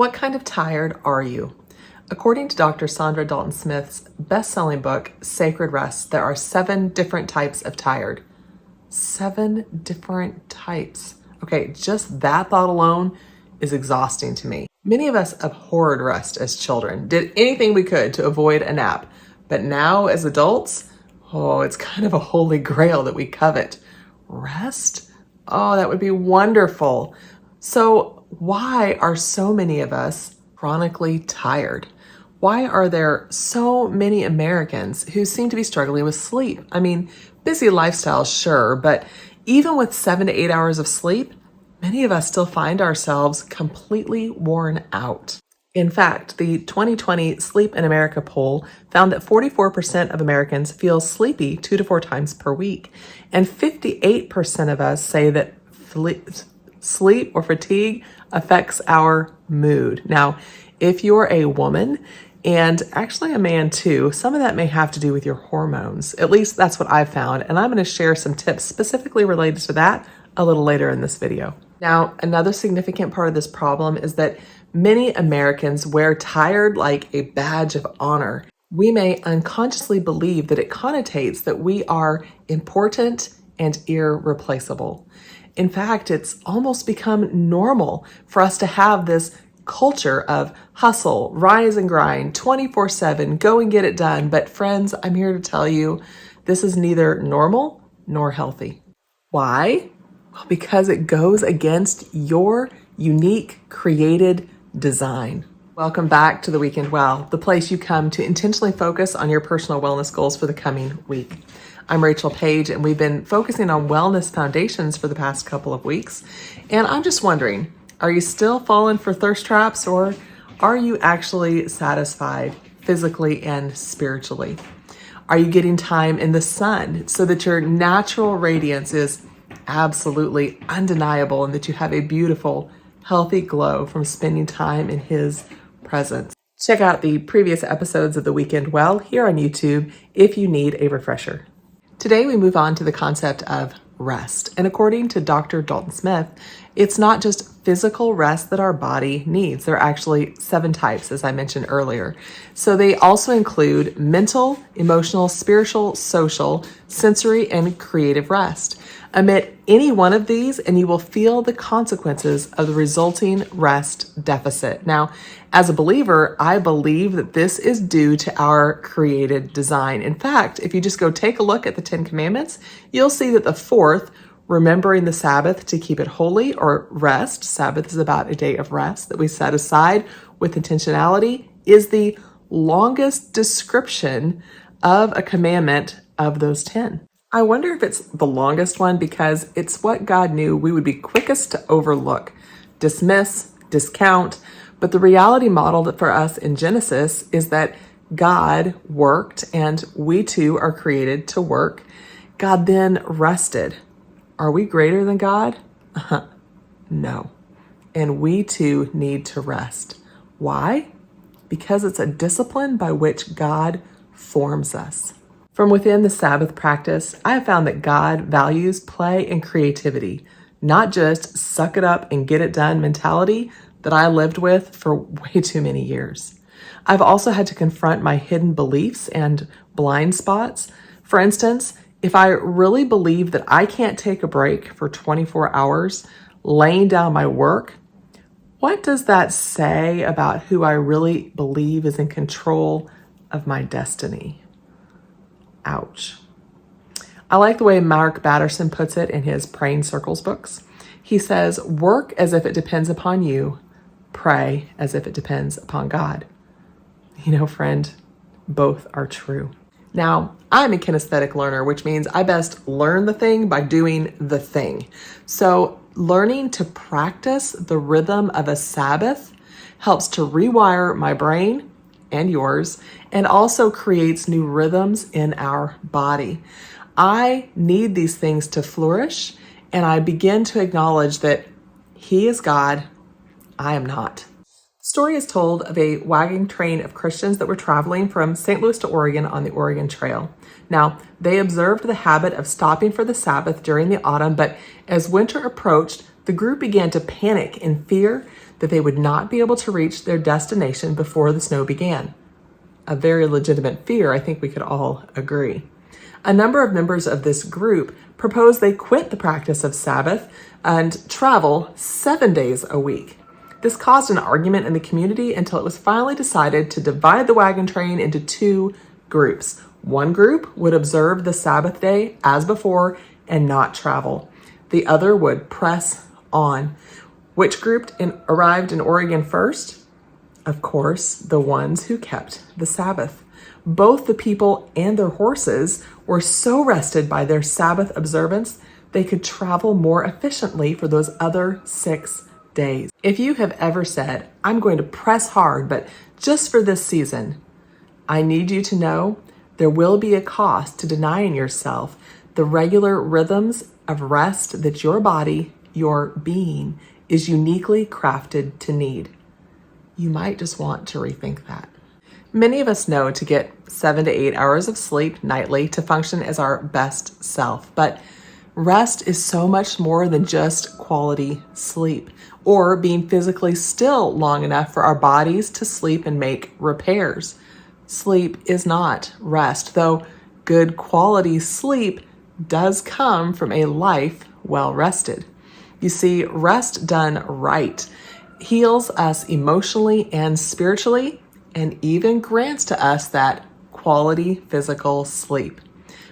What kind of tired are you? According to Dr. Saundra Dalton-Smith's best-selling book, Sacred Rest, there are 7 different types of tired. 7 different types. Okay, just that thought alone is exhausting to me. Many of us abhorred rest as children, did anything we could to avoid a nap. But now as adults, it's kind of a holy grail that we covet. Rest? Oh, that would be wonderful. So why are so many of us chronically tired? Why are there so many Americans who seem to be struggling with sleep? I mean, busy lifestyles, sure, but even with 7 to 8 hours of sleep, many of us still find ourselves completely worn out. In fact, the 2020 Sleep in America poll found that 44% of Americans feel sleepy 2 to 4 times per week, and 58% of us say that sleep or fatigue affects our mood. Now, if you're a woman, and actually a man too, some of that may have to do with your hormones. At least that's what I've found. And I'm going to share some tips specifically related to that a little later in this video. Now, another significant part of this problem is that many Americans wear tired like a badge of honor. We may unconsciously believe that it connotates that we are important and irreplaceable. In fact, it's almost become normal for us to have this culture of hustle, rise and grind, 24/7, go and get it done. But friends, I'm here to tell you, this is neither normal nor healthy. Why? Well, because it goes against your unique created design. Welcome back to The Weekend Well, the place you come to intentionally focus on your personal wellness goals for the coming week. I'm Rachael Page, and we've been focusing on wellness foundations for the past couple of weeks. And I'm just wondering, are you still falling for thirst traps, or are you actually satisfied physically and spiritually? Are you getting time in the sun so that your natural radiance is absolutely undeniable and that you have a beautiful, healthy glow from spending time in His presence? Check out the previous episodes of The Weekend Well here on YouTube if you need a refresher. Today we move on to the concept of rest. And according to Dr. Dalton-Smith, it's not just physical rest that our body needs. There are actually 7 types, as I mentioned earlier. So they also include mental, emotional, spiritual, social, sensory, and creative rest. Omit any one of these and you will feel the consequences of the resulting rest deficit. Now, as a believer, I believe that this is due to our created design. In fact, if you just go take a look at the 10 Commandments, you'll see that the 4th, remembering the Sabbath to keep it holy, or rest, Sabbath is about a day of rest that we set aside with intentionality, is the longest description of a commandment of those 10. I wonder if it's the longest one because it's what God knew we would be quickest to overlook, dismiss, discount. But the reality model that for us in Genesis is that God worked and we too are created to work. God then rested. Are we greater than God? No. And we too need to rest. Why? Because it's a discipline by which God forms us. From within the Sabbath practice, I have found that God values play and creativity, not just suck it up and get it done mentality that I lived with for way too many years. I've also had to confront my hidden beliefs and blind spots. For instance, if I really believe that I can't take a break for 24 hours laying down my work, what does that say about who I really believe is in control of my destiny? Ouch. I like the way Mark Batterson puts it in his Praying Circles books. He says, work as if it depends upon you, pray as if it depends upon God. You know, friend, both are true. Now, I'm a kinesthetic learner, which means I best learn the thing by doing the thing. So learning to practice the rhythm of a Sabbath helps to rewire my brain and yours, and also creates new rhythms in our body. I need these things to flourish, and I begin to acknowledge that He is God, I am not. The story is told of a wagon train of Christians that were traveling from St. Louis to Oregon on the Oregon Trail. Now, they observed the habit of stopping for the Sabbath during the autumn, but as winter approached, the group began to panic in fear that they would not be able to reach their destination before the snow began. A very legitimate fear, I think we could all agree. A number of members of this group proposed they quit the practice of Sabbath and travel 7 days a week. This caused an argument in the community until it was finally decided to divide the wagon train into two groups. One group would observe the Sabbath day as before and not travel. The other would press on. Which group arrived in Oregon first? Of course, the ones who kept the Sabbath. Both the people and their horses were so rested by their Sabbath observance, they could travel more efficiently for those other 6 days. If you have ever said, I'm going to press hard, but just for this season, I need you to know there will be a cost to denying yourself the regular rhythms of rest that your body, your being, is uniquely crafted to need. You might just want to rethink that. Many of us know to get 7 to 8 hours of sleep nightly to function as our best self, but rest is so much more than just quality sleep or being physically still long enough for our bodies to sleep and make repairs. Sleep is not rest, though good quality sleep does come from a life well rested. You see, rest done right heals us emotionally and spiritually, and even grants to us that quality physical sleep.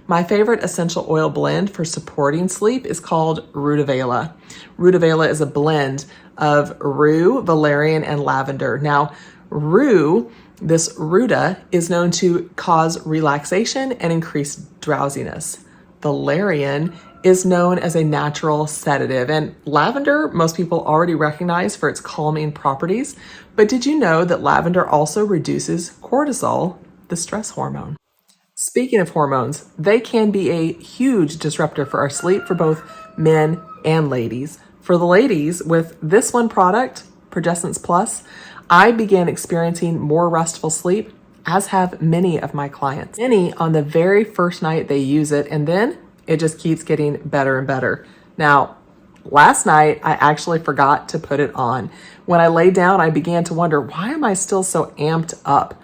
My favorite essential oil blend for supporting sleep is called Rutabaga. Rutabaga is a blend of rue, valerian, and lavender. Now, rue, this ruta, is known to cause relaxation and increase drowsiness. Valerian is known as a natural sedative, and lavender most people already recognize for its calming properties. But did you know that lavender also reduces cortisol, the stress hormone? Speaking of hormones, they can be a huge disruptor for our sleep for both men and ladies. For the ladies, with this one product, Progestence Plus, I began experiencing more restful sleep, as have many of my clients. Many on the very first night they use it, and then it just keeps getting better and better. Now, last night, I actually forgot to put it on. When I lay down, I began to wonder, why am I still so amped up?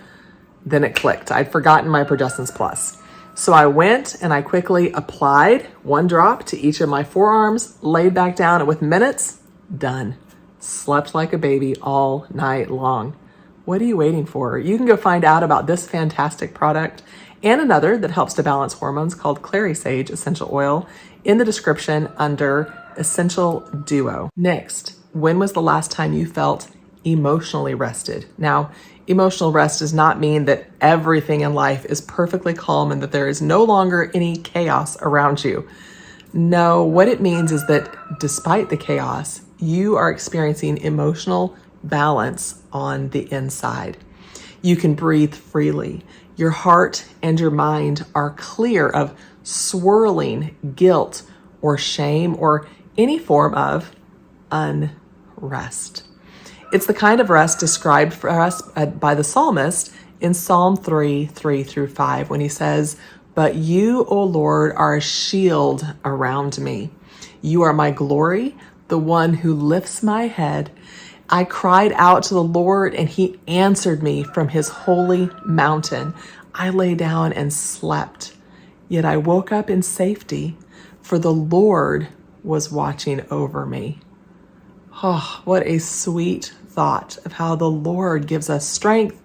Then it clicked. I'd forgotten my Progestence Plus. So I went and I quickly applied 1 drop to each of my forearms, laid back down, and with minutes, done. Slept like a baby all night long. What are you waiting for? You can go find out about this fantastic product and another that helps to balance hormones called Clary Sage Essential Oil in the description under Essential Duo. Next, when was the last time you felt emotionally rested? Now, emotional rest does not mean that everything in life is perfectly calm and that there is no longer any chaos around you. No, what it means is that despite the chaos, you are experiencing emotional balance on the inside. You can breathe freely. Your heart and your mind are clear of swirling guilt or shame or any form of unrest. It's the kind of rest described for us by the psalmist in Psalm 3:3-5, when he says, "But you, O Lord, are a shield around me. You are my glory, the one who lifts my head. I cried out to the Lord, and he answered me from his holy mountain. I lay down and slept, yet I woke up in safety, for the Lord was watching over me." Oh, what a sweet thought of how the Lord gives us strength,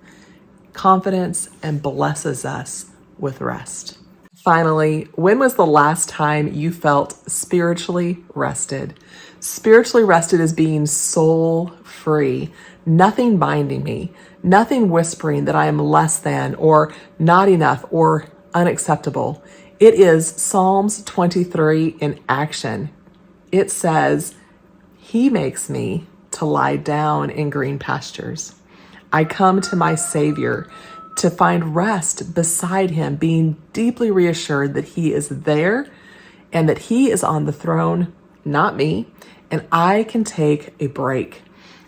confidence, and blesses us with rest. Finally, when was the last time you felt spiritually rested? Spiritually rested is being soul free, nothing binding me, nothing whispering that I am less than or not enough or unacceptable. It is Psalms 23 in action. It says, "He makes me to lie down in green pastures. I come to my Savior to find rest beside him, being deeply reassured that he is there and that he is on the throne, not me, and I can take a break.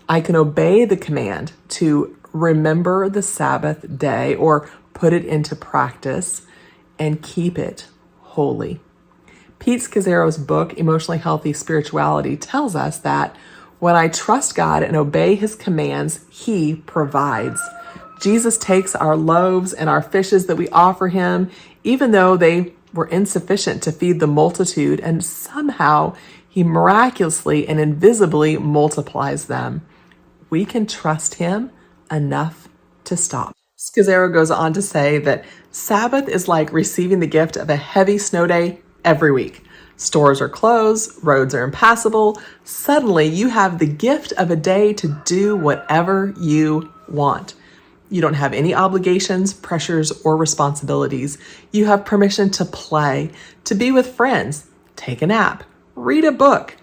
I can obey the command to remember the Sabbath day or put it into practice and keep it holy." Pete Scazzero's book, Emotionally Healthy Spirituality, tells us that When I trust God and obey his commands, he provides. Jesus takes our loaves and our fishes that we offer him, even though they were insufficient to feed the multitude, and somehow he miraculously and invisibly multiplies them. We can trust him enough to stop. Scazzero goes on to say that Sabbath is like receiving the gift of a heavy snow day every week. Stores are closed, roads are impassable. Suddenly you have the gift of a day to do whatever you want. You don't have any obligations, pressures, or responsibilities. You have permission to play, to be with friends, take a nap, read a book.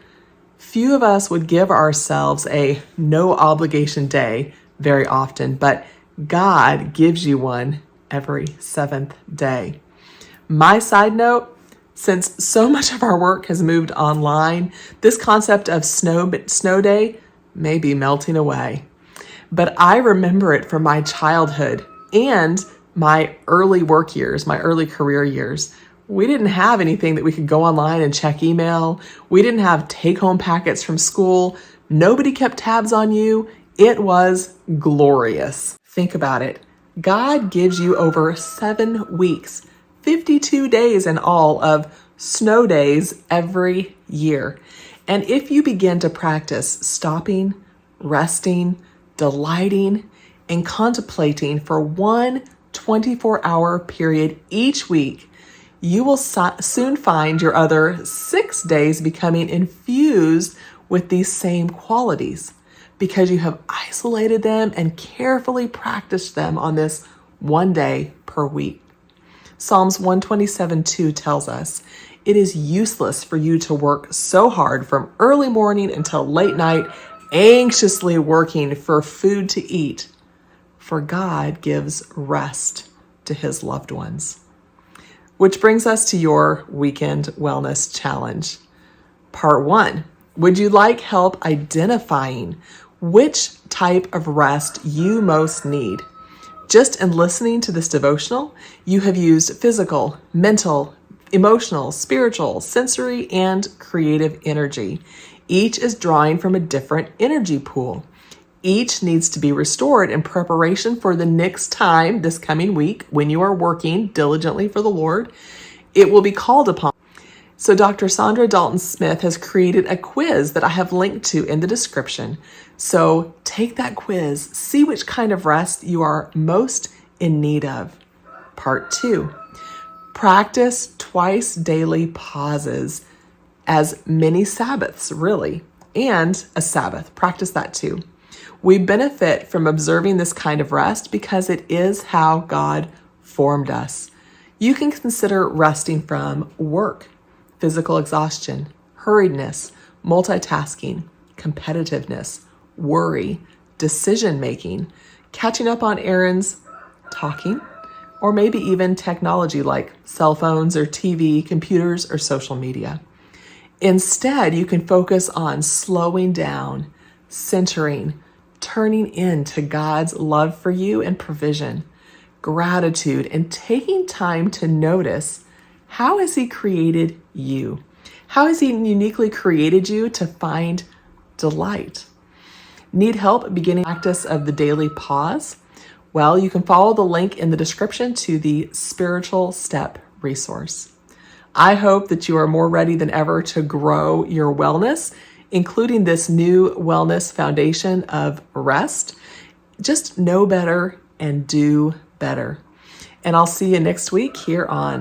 Few of us would give ourselves a no obligation day very often, but God gives you one every seventh day. My side note, since so much of our work has moved online, this concept of snow day may be melting away. But I remember it from my childhood and my early work years, my early career years. We didn't have anything that we could go online and check email. We didn't have take-home packets from school. Nobody kept tabs on you. It was glorious. Think about it. God gives you over 7 weeks, 52 days in all of snow days every year. And if you begin to practice stopping, resting, delighting, and contemplating for one 24-hour period each week, you will soon find your other 6 days becoming infused with these same qualities because you have isolated them and carefully practiced them on this one day per week. Psalms 127:2 tells us, "It is useless for you to work so hard from early morning until late night, anxiously working for food to eat, for God gives rest to his loved ones." Which brings us to your weekend wellness challenge. Part 1, would you like help identifying which type of rest you most need? Just in listening to this devotional, you have used physical, mental, emotional, spiritual, sensory, and creative energy. Each is drawing from a different energy pool. Each needs to be restored in preparation for the next time this coming week when you are working diligently for the Lord. It will be called upon. So Dr. Saundra Dalton-Smith has created a quiz that I have linked to in the description. So take that quiz, see which kind of rest you are most in need of. Part 2, practice twice daily pauses as mini Sabbaths, really, and a Sabbath. Practice that too. We benefit from observing this kind of rest because it is how God formed us. You can consider resting from work, physical exhaustion, hurriedness, multitasking, competitiveness, worry, decision-making, catching up on errands, talking, or maybe even technology like cell phones or TV, computers, or social media. Instead, you can focus on slowing down, centering, turning into God's love for you and provision, gratitude, and taking time to notice, how has he created you? How has he uniquely created you to find delight? Need help beginning practice of the daily pause? Well, you can follow the link in the description to the Spiritual Step resource. I hope that you are more ready than ever to grow your wellness, including this new wellness foundation of rest. Just know better and do better. And I'll see you next week here on